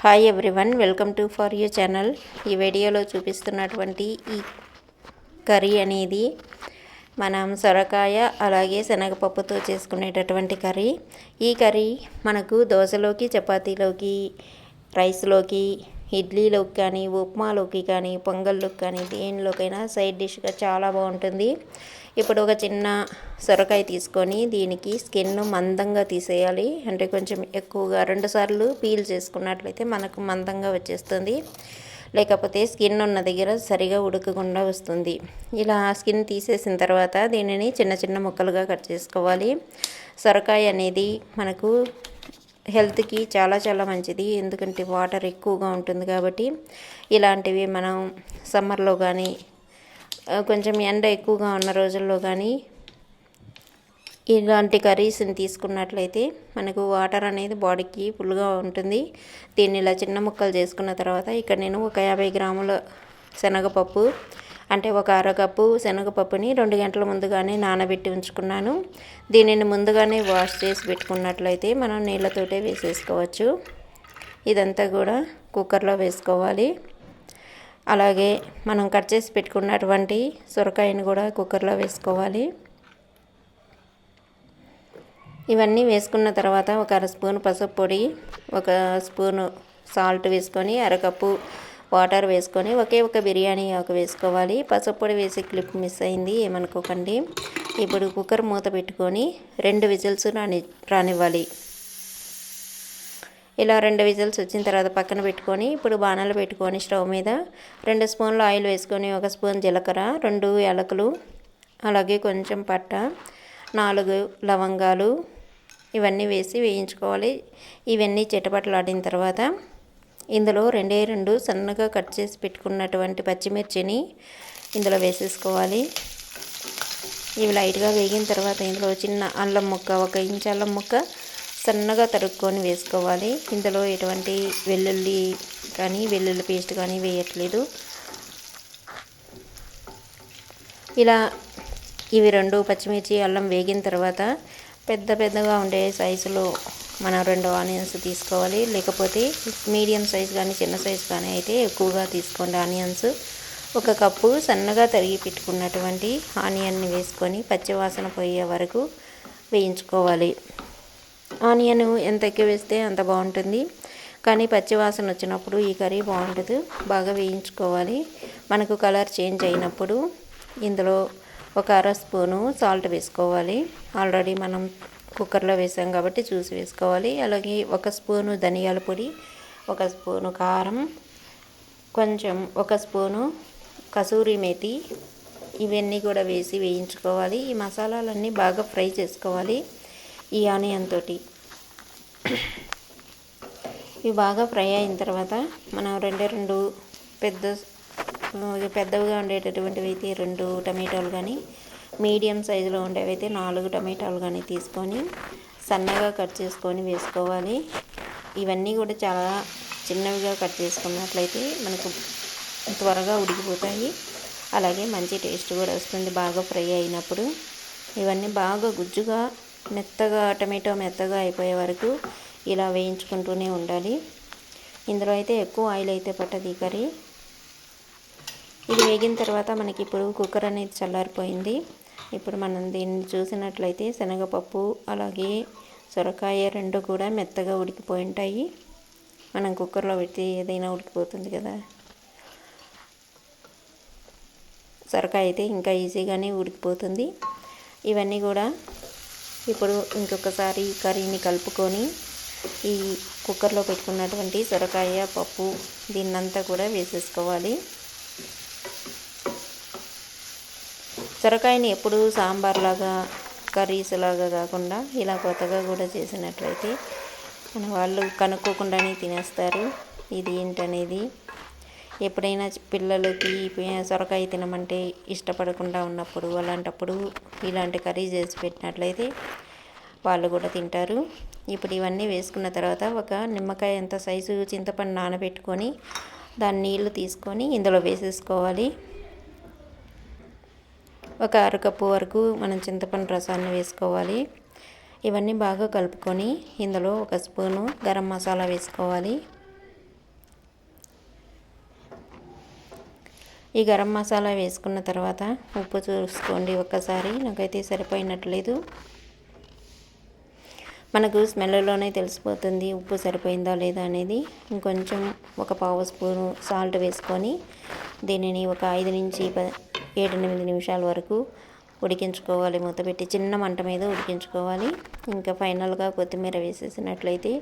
Hi everyone, welcome to for you channel. ఈ వీడియోలో చూపిస్తున్నటువంటి ఈ కర్రీ అనేది మనం సొరకాయ అలాగే శనగపప్పుతో చేసుకునేటటువంటి కర్రీ. ఈ కర్రీ మనకు దోశలోకి, చపాతీలోకి, రైస్లోకి, ఇడ్లీలోకి కానీ, ఉప్మాలోకి కానీ, పొంగల్లోకి కానీ దేనిలోకైనా సైడ్ డిష్గా చాలా బాగుంటుంది. ఇప్పుడు ఒక చిన్న సొరకాయ తీసుకొని దీనికి స్కిన్ మందంగా తీసేయాలి. అంటే కొంచెం ఎక్కువగా 2 సార్లు పీల్ చేసుకున్నట్లయితే మనకు మందంగా వచ్చేస్తుంది. లేకపోతే స్కిన్ ఉన్న దగ్గర సరిగా ఉడకకుండా వస్తుంది. ఇలా స్కిన్ తీసేసిన తర్వాత దీనిని చిన్న చిన్న ముక్కలుగా కట్ చేసుకోవాలి. సొరకాయ అనేది మనకు హెల్త్కి చాలా చాలా మంచిది. ఎందుకంటే వాటర్ ఎక్కువగా ఉంటుంది కాబట్టి ఇలాంటివి మనం సమ్మర్లో కానీ, కొంచెం ఎండ ఎక్కువగా ఉన్న రోజుల్లో కానీ ఇలాంటి కర్రీస్ని తీసుకున్నట్లయితే మనకు వాటర్ అనేది బాడీకి ఫుల్గా ఉంటుంది. దీన్ని ఇలా చిన్న ముక్కలు చేసుకున్న తర్వాత ఇక్కడ నేను ఒక 50 గ్రాముల శనగపప్పు, అంటే ఒక అరకప్పు శనగపప్పుని 2 గంటల ముందుగానే నానబెట్టి ఉంచుకున్నాను. దీనిని ముందుగానే వాష్ చేసి పెట్టుకున్నట్లయితే మనం నీళ్ళతోటే వేసేసుకోవచ్చు. ఇదంతా కూడా కుక్కర్లో వేసుకోవాలి. అలాగే మనం కట్ చేసి పెట్టుకున్నటువంటి సొరకాయని కూడా కుక్కర్లో వేసుకోవాలి. ఇవన్నీ వేసుకున్న తర్వాత ఒక అర స్పూన్ పసుపు పొడి, ఒక స్పూను సాల్ట్ వేసుకొని, అరకప్పు వాటర్ వేసుకొని ఒక బిర్యానీ ఆకు వేసుకోవాలి. పసుపు పొడి వేసి క్లిప్ మిస్ అయింది, ఏమనుకోకండి. ఇప్పుడు కుక్కర్ మూత పెట్టుకొని 2 విజిల్స్ రానివ్వాలి. ఇలా 2 విజిల్స్ వచ్చిన తర్వాత పక్కన పెట్టుకొని ఇప్పుడు బాణలు పెట్టుకొని స్టవ్ మీద 2 స్పూన్ల ఆయిల్ వేసుకొని 1 స్పూన్ జీలకర్ర, 2 యాలకులు, అలాగే కొంచెం పట్ట, 4 లవంగాలు ఇవన్నీ వేసి వేయించుకోవాలి. ఇవన్నీ చిటపటలాడిన తర్వాత ఇందులో 2 సన్నగా కట్ చేసి పెట్టుకున్నటువంటి పచ్చిమిర్చిని ఇందులో వేసేసుకోవాలి. ఇవి లైట్గా వేగిన తర్వాత ఇందులో చిన్న అల్లం ముక్క, 1 ఇంచు అల్లం ముక్క సన్నగా తరుక్కొని వేసుకోవాలి. ఇందులో ఎటువంటి వెల్లుల్లి కానీ, వెల్లుల్లి పేస్ట్ కానీ వేయట్లేదు. ఇలా ఇవి 2 పచ్చిమిర్చి, అల్లం వేగిన తర్వాత పెద్దగా ఉండే సైజులో మనం 2 ఆనియన్స్ తీసుకోవాలి. లేకపోతే మీడియం సైజ్ కానీ, చిన్న సైజ్ కానీ అయితే ఎక్కువగా తీసుకోండి ఆనియన్స్. 1 కప్పు సన్నగా తరిగి పెట్టుకున్నటువంటి ఆనియన్ని వేసుకొని పచ్చివాసన పోయే వరకు వేయించుకోవాలి. ఆనియన్ ఎంత ఎక్కువ వేస్తే అంత బాగుంటుంది, కానీ పచ్చివాసన వచ్చినప్పుడు ఈ కర్రీ బాగుంటుంది. బాగా వేయించుకోవాలి. మనకు కలర్ చేంజ్ అయినప్పుడు ఇందులో ఒక అర స్పూను సాల్ట్ వేసుకోవాలి. ఆల్రెడీ మనం కుక్కర్లో వేసాం కాబట్టి చూసి వేసుకోవాలి. అలాగే 1 స్పూను ధనియాల పొడి, 1 స్పూను కారం, కొంచెం 1 స్పూను కసూరి మేతి ఇవన్నీ కూడా వేసి వేయించుకోవాలి. ఈ మసాలాలన్నీ బాగా ఫ్రై చేసుకోవాలి ఈ ఆనియన్ తోటి. ఇవి బాగా ఫ్రై అయిన తర్వాత మనం 2 పెద్దవిగా ఉండేటటువంటివి అయితే 2 టమాటాలు కానీ, మీడియం సైజులో ఉండేవైతే 4 టమాటాలు కానీ తీసుకొని సన్నగా కట్ చేసుకొని వేసుకోవాలి. ఇవన్నీ కూడా చాలా చిన్నవిగా కట్ చేసుకున్నట్లయితే మనకు త్వరగా ఉడికిపోతాయి. అలాగే మంచి టేస్ట్ కూడా వస్తుంది బాగా ఫ్రై అయినప్పుడు. ఇవన్నీ బాగా గుజ్జుగా టమాటో మెత్తగా అయిపోయే వరకు ఇలా వేయించుకుంటూనే ఉండాలి. ఇందులో అయితే ఎక్కువ ఆయిల్ అయితే పట్టదు ఈ కర్రీ. ఇది వేగిన తర్వాత మనకి ఇప్పుడు కుక్కర్ అనేది చల్లారిపోయింది. ఇప్పుడు మనం దీన్ని చూసినట్లయితే శనగపప్పు అలాగే సొరకాయ 2 కూడా మెత్తగా ఉడికిపోయి ఉంటాయి. మనం కుక్కర్లో పెట్టి ఏదైనా ఉడికిపోతుంది కదా. సొరకాయ అయితే ఇంకా ఈజీగానే ఉడికిపోతుంది. ఇవన్నీ కూడా ఇప్పుడు ఇంకొకసారి కర్రీని కలుపుకొని ఈ కుక్కర్లో పెట్టుకున్నటువంటి సొరకాయ పప్పు దీన్నంతా కూడా వేసేసుకోవాలి. సొరకాయని ఎప్పుడు సాంబార్ లాగా, కర్రీస్ లాగా కాకుండా ఇలా కొత్తగా కూడా చేసినట్లయితే మన వాళ్ళు కనుక్కోకుండానే తినేస్తారు ఇది ఏంటనేది. ఎప్పుడైనా పిల్లలకి సొరకాయ తినమంటే ఇష్టపడకుండా ఉన్నప్పుడు, అలాంటప్పుడు ఇలాంటి కర్రీ చేసి పెట్టినట్లయితే వాళ్ళు కూడా తింటారు. ఇప్పుడు ఇవన్నీ వేసుకున్న తర్వాత 1 నిమ్మకాయ అంత సైజు చింతపండు నానబెట్టుకొని దాని నీళ్లు తీసుకొని ఇందులో వేసేసుకోవాలి. 1 అరకప్పు వరకు మనం చింతపండు రసాన్ని వేసుకోవాలి. ఇవన్నీ బాగా కలుపుకొని ఇందులో 1 స్పూను గరం మసాలా వేసుకోవాలి. ఈ గరం మసాలా వేసుకున్న తర్వాత ఉప్పు చూసుకోండి ఒక్కసారి. నాకైతే సరిపోయినట్లేదు. మనకు స్మెల్లోనే తెలిసిపోతుంది ఉప్పు సరిపోయిందా లేదా అనేది. ఇంకొంచెం ఒక పావు స్పూను సాల్ట్ వేసుకొని దీనిని ఒక 5 నుంచి 7-8 నిమిషాల వరకు ఉడికించుకోవాలి. మూత పెట్టి చిన్న మంట మీద ఉడికించుకోవాలి. ఇంకా ఫైనల్గా కొత్తిమీర వేసేసినట్లయితే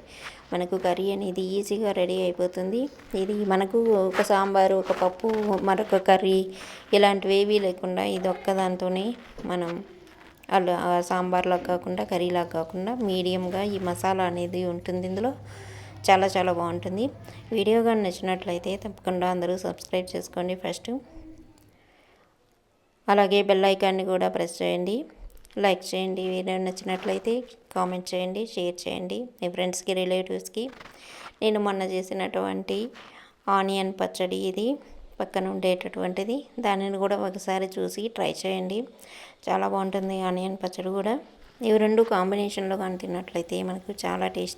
మనకు కర్రీ అనేది ఈజీగా రెడీ అయిపోతుంది. ఇది మనకు ఒక సాంబారు, ఒక పప్పు, మరొక కర్రీ ఇలాంటివి ఏవీ లేకుండా ఇది ఒక్కదాంతోనే మనం అలా సాంబార్లా కాకుండా కర్రీలా కాకుండా మీడియంగా ఈ మసాలా అనేది ఉంటుంది ఇందులో. చాలా చాలా బాగుంటుంది. వీడియో కానీ నచ్చినట్లయితే తప్పకుండా అందరూ సబ్స్క్రైబ్ చేసుకోండి ఫస్ట్. అలాగే బెల్ ఐకాన్ని కూడా ప్రెస్ చేయండి. లైక్ చేయండి. వీడియో నచ్చినట్లయితే కామెంట్ చేయండి, షేర్ చేయండి మీ ఫ్రెండ్స్కి, రిలేటివ్స్కి. నేను మొన్న చేసినటువంటి ఆనియన్ పచ్చడి ఇది పక్కన ఉండేటటువంటిది. దానిని కూడా ఒకసారి చూసి ట్రై చేయండి. చాలా బాగుంటుంది ఆనియన్ పచ్చడి కూడా. ఇవి రెండు కాంబినేషన్లో కానీ తిన్నట్లయితే మనకు చాలా టేస్ట్